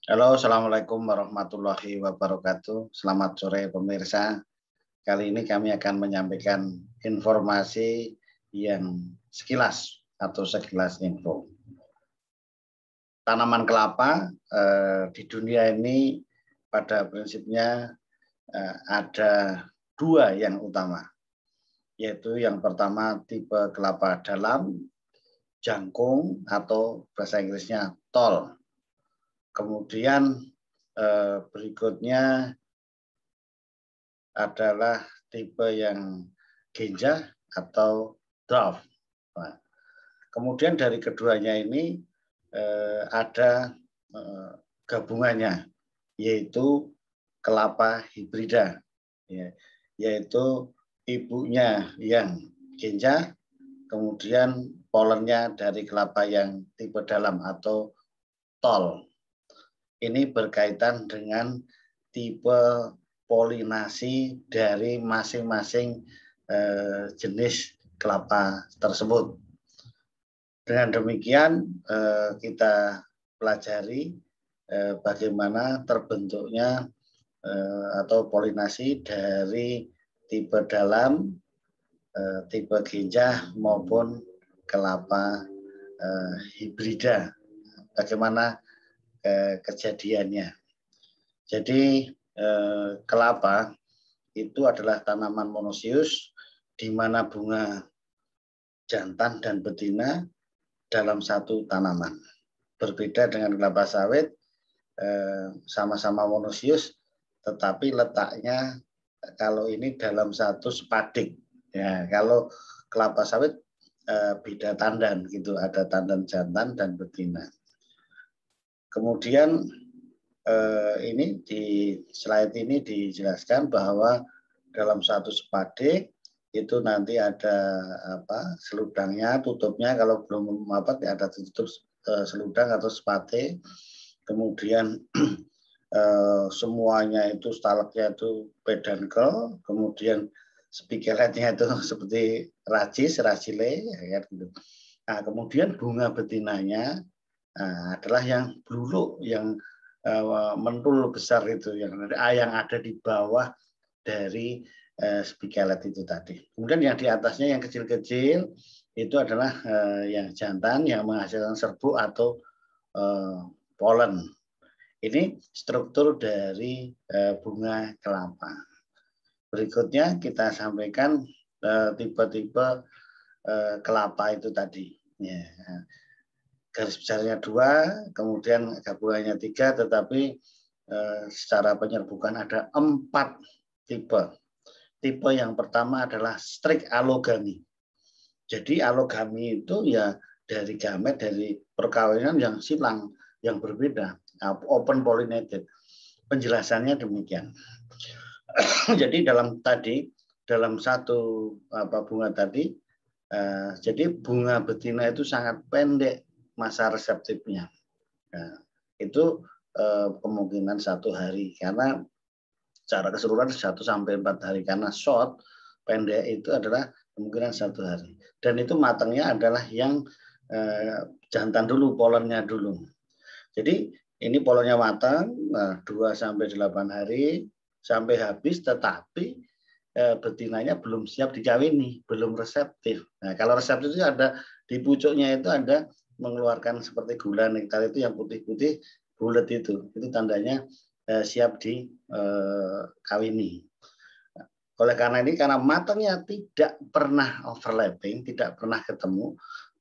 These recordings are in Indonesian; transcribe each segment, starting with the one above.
Halo, Assalamualaikum warahmatullahi wabarakatuh. Selamat sore pemirsa. Kali ini kami akan menyampaikan informasi yang sekilas atau sekilas info. Tanaman kelapa di dunia ini pada prinsipnya ada dua yang utama, yaitu yang pertama tipe kelapa dalam, jangkung atau bahasa Inggrisnya tall. Kemudian berikutnya adalah tipe yang genjah atau dwarf. Nah, kemudian dari keduanya ini ada gabungannya, yaitu kelapa hibrida, ya, yaitu ibunya yang genjah, kemudian polennya dari kelapa yang tipe dalam atau tall. Ini berkaitan dengan tipe polinasi dari masing-masing jenis kelapa tersebut. Dengan demikian kita pelajari bagaimana terbentuknya atau polinasi dari tipe dalam, tipe genjah maupun kelapa hibrida. Bagaimana kejadiannya. Jadi kelapa itu adalah tanaman monoecious di mana bunga jantan dan betina dalam satu tanaman. Berbeda dengan kelapa sawit, sama-sama monoecious, tetapi letaknya kalau ini dalam satu spadik. Ya, kalau kelapa sawit beda tandan gitu, ada tandan jantan dan betina. Kemudian ini di slide ini dijelaskan bahwa dalam satu spadik itu nanti ada seludangnya, tutupnya, kalau belum ada tutup seludang atau spate. Kemudian semuanya itu stalaknya itu peduncle, kemudian spikeletnya itu seperti racile, ya gitu. Nah, kemudian bunga betinanya adalah yang bluluk, yang mentul besar itu, yang ada di bawah dari spikelet itu tadi. Kemudian yang di atasnya yang kecil-kecil itu adalah yang jantan yang menghasilkan serbuk atau polen. Ini struktur dari bunga kelapa. Berikutnya kita sampaikan tipe-tipe kelapa itu tadi. Ya. Garis besarnya 2, kemudian gabungannya 3, tetapi secara penyerbukan ada 4 tipe. Tipe yang pertama adalah strict allogamy. Jadi allogamy itu ya dari gamet, dari perkawinan yang silang, yang berbeda, open pollinated. Penjelasannya demikian. Jadi dalam satu bunga tadi, jadi bunga betina itu sangat pendek masa reseptifnya. Nah, itu kemungkinan 1 hari, karena secara keseluruhan 1-4 hari, karena short pendek itu adalah kemungkinan 1 hari. Dan itu matangnya adalah yang jantan dulu, polennya dulu. Jadi ini polennya matang 2-8 hari sampai habis, tetapi betinanya belum siap dikawini, belum reseptif. Nah, kalau reseptif itu ada di pucuknya, itu ada mengeluarkan seperti gula nektar, itu yang putih-putih bulat itu tandanya siap dikawini. Oleh karena ini, karena matangnya tidak pernah overlapping, tidak pernah ketemu,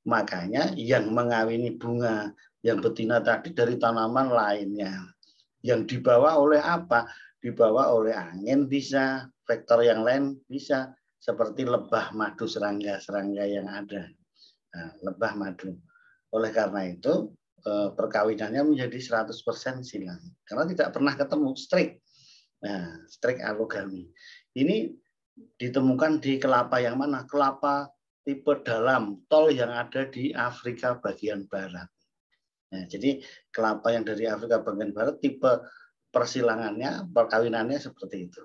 makanya yang mengawini bunga yang betina tadi dari tanaman lainnya. Yang dibawa oleh apa? Dibawa oleh angin bisa, vektor yang lain bisa, seperti lebah madu serangga yang ada. Nah, lebah madu. Oleh karena itu perkawinannya menjadi 100% silang, karena tidak pernah ketemu, strict. Nah, strict allogamy. Ini ditemukan di kelapa yang mana? Kelapa tipe dalam, tol, yang ada di Afrika bagian barat. Nah, jadi kelapa yang dari Afrika bagian barat tipe persilangannya, perkawinannya seperti itu.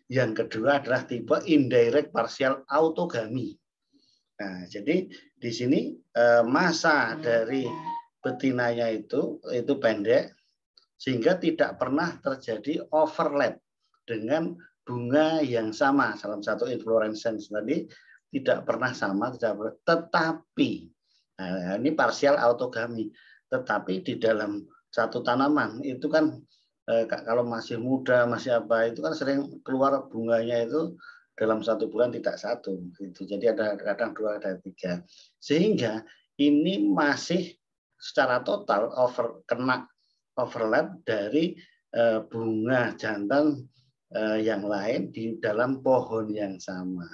Yang kedua adalah tipe indirect partial autogamy. Nah, jadi di sini masa dari betinanya itu pendek, sehingga tidak pernah terjadi overlap dengan bunga yang sama. Salah satu inflorescence tadi tidak pernah sama, tetapi nah, ini parsial autogami. Tetapi di dalam satu tanaman itu kan kalau masih muda, masih apa, itu kan sering keluar bunganya itu dalam 1 bulan tidak satu. Gitu. Jadi ada kadang 2, ada 3. Sehingga ini masih secara total kena overlap dari bunga jantan yang lain di dalam pohon yang sama.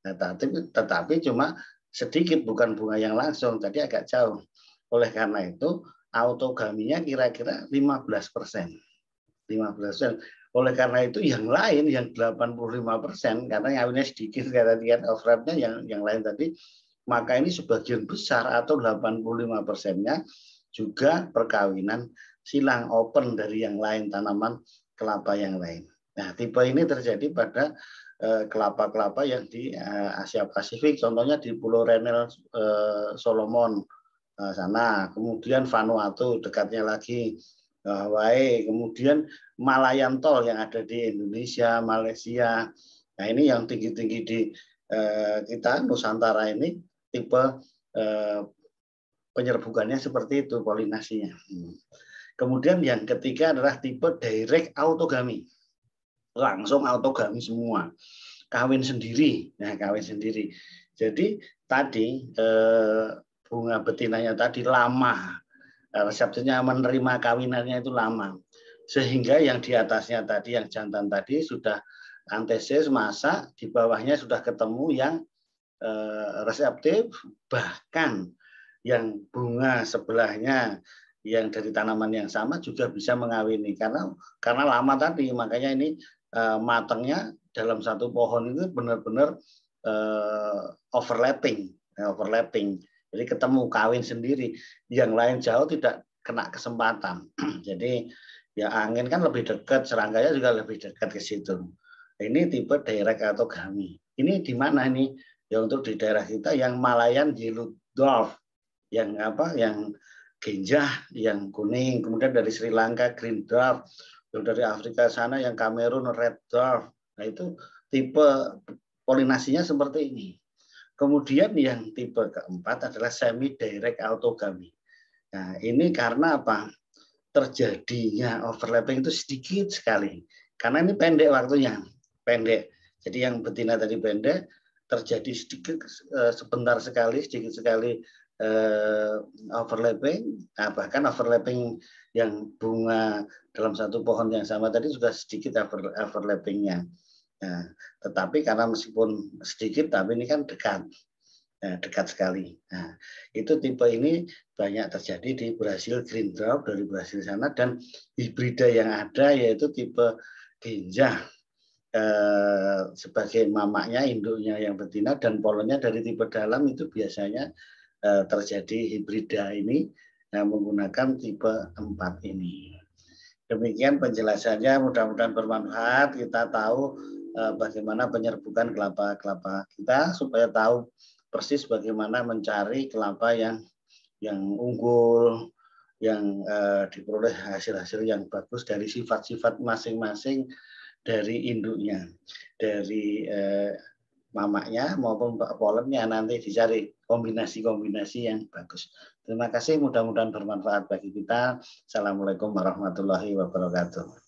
Nah, tetapi cuma sedikit, bukan bunga yang langsung, tadi agak jauh. Oleh karena itu autogaminya kira-kira 15%. 15%. Oleh karena itu yang lain yang 85%, karena ngawinnya sedikit kata overlapnya yang lain tadi, maka ini sebagian besar atau 85%-nya juga perkawinan silang, open dari yang lain, tanaman kelapa yang lain. Nah, tipe ini terjadi pada kelapa-kelapa yang di Asia Pasifik, contohnya di Pulau Renel, Solomon sana, kemudian Vanuatu dekatnya lagi, Hawaii, kemudian Malayantol yang ada di Indonesia, Malaysia. Nah, ini yang tinggi-tinggi di kita Nusantara ini tipe penyerbukannya seperti itu, polinasinya. Kemudian yang ketiga adalah tipe direct autogami. Langsung autogami semua. Kawin sendiri. Nah, kawin sendiri. Jadi tadi bunga betinanya tadi lama. Resepsinya menerima kawinannya itu lama. Sehingga yang di atasnya tadi, yang jantan tadi sudah antesis, masa, di bawahnya sudah ketemu yang reseptif, bahkan yang bunga sebelahnya yang dari tanaman yang sama juga bisa mengawini karena lama tadi, makanya ini matangnya dalam satu pohon itu benar-benar overlapping. Jadi ketemu kawin sendiri, yang lain jauh tidak kena kesempatan. Jadi ya angin kan lebih dekat, serangkanya juga lebih dekat ke situ. Ini tipe direct autogami. Ini di mana ini? Ya untuk di daerah kita yang Malayan yellow dwarf, yang genjah, yang kuning, kemudian dari Sri Lanka green dwarf, dari Afrika sana yang Kamerun red dwarf. Nah, itu tipe polinasinya seperti ini. Kemudian yang tipe keempat adalah semi direct autogamy. Nah, ini karena apa? Terjadinya overlapping itu sedikit sekali. Karena ini pendek waktunya, pendek. Jadi yang betina tadi pendek, terjadi sedikit sebentar sekali, sedikit sekali overlapping. Nah, bahkan overlapping yang bunga dalam satu pohon yang sama tadi juga sedikit overlappingnya. Nah, tetapi karena meskipun sedikit, tapi ini kan dekat, dekat sekali. Nah, itu tipe ini banyak terjadi di Brasil green dwarf dari Brasil sana, dan hibrida yang ada yaitu tipe genjah sebagai mamaknya, induknya yang betina, dan polennya dari tipe dalam itu biasanya terjadi hibrida ini menggunakan tipe 4 ini. Demikian penjelasannya, mudah-mudahan bermanfaat. Kita tahu bagaimana penyerbukan kelapa-kelapa kita supaya tahu persis bagaimana mencari kelapa yang unggul, yang diperoleh hasil-hasil yang bagus dari sifat-sifat masing-masing dari induknya, dari mamaknya maupun polennya, nanti dicari kombinasi-kombinasi yang bagus. Terima kasih, mudah-mudahan bermanfaat bagi kita. Assalamualaikum warahmatullahi wabarakatuh.